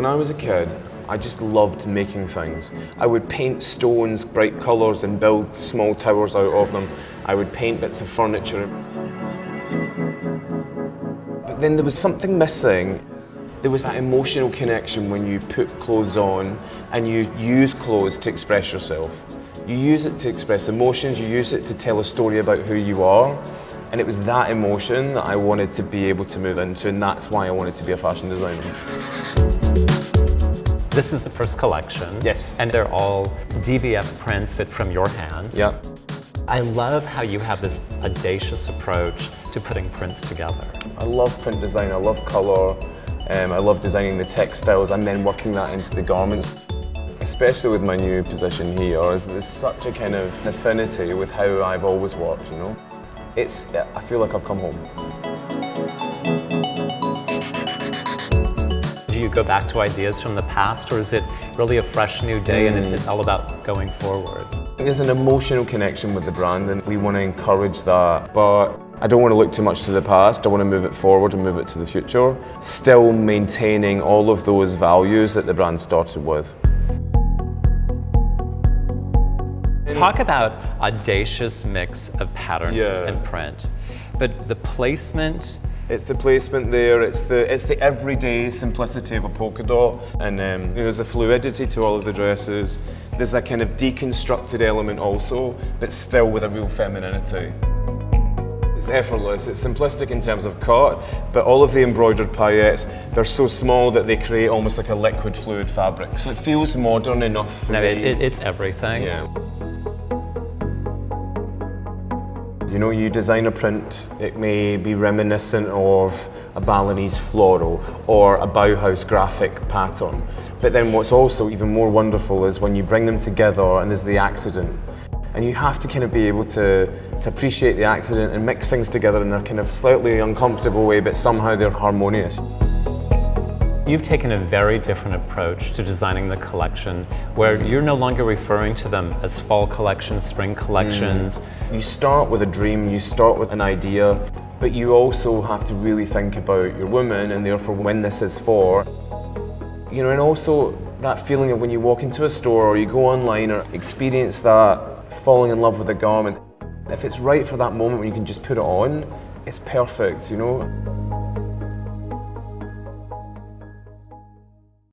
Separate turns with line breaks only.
When I was a kid, I just loved making things. I would paint stones bright colours and build small towers out of them. I would paint bits of furniture. But then there was something missing. There was that emotional connection when you put clothes on and you use clothes to express yourself. You use it to express emotions, you use it to tell a story about who you are. And it was that emotion that I wanted to be able to move into, and that's why I wanted to be a fashion designer.
This is the first collection.
Yes.
And they're all DVF prints, but from your hands.
Yeah.
I love how you have this audacious approach to putting prints together.
I love print design, I love colour, I love designing the textiles and then working that into the garments. Especially with my new position here, there's such a kind of affinity with how I've always worked, you know. I feel like I've come home.
Do you go back to ideas from the past, or is it really a fresh new day and it's all about going forward?
There's an emotional connection with the brand and we want to encourage that, but I don't want to look too much to the past. I want to move it forward and move it to the future, still maintaining all of those values that the brand started with.
Talk about audacious mix of pattern
Yeah.
and print, but the placement.
It's the placement there, it's the everyday simplicity of a polka dot, and there's a fluidity to all of the dresses. There's a kind of deconstructed element also, but still with a real femininity. It's effortless, it's simplistic in terms of cut, but all of the embroidered paillettes, they're so small that they create almost like a liquid fluid fabric. So it feels modern enough for
No,
me.
it's everything.
Yeah. You know, you design a print, it may be reminiscent of a Balinese floral or a Bauhaus graphic pattern. But then what's also even more wonderful is when you bring them together and there's the accident. And you have to kind of be able to appreciate the accident and mix things together in a kind of slightly uncomfortable way, but somehow they're harmonious.
You've taken a very different approach to designing the collection, where you're no longer referring to them as fall collections, spring collections.
You start with a dream, you start with an idea, but you also have to really think about your woman and therefore when this is for. You know, and also that feeling of when you walk into a store or you go online or experience that falling in love with a garment. If it's right for that moment when you can just put it on, it's perfect, you know.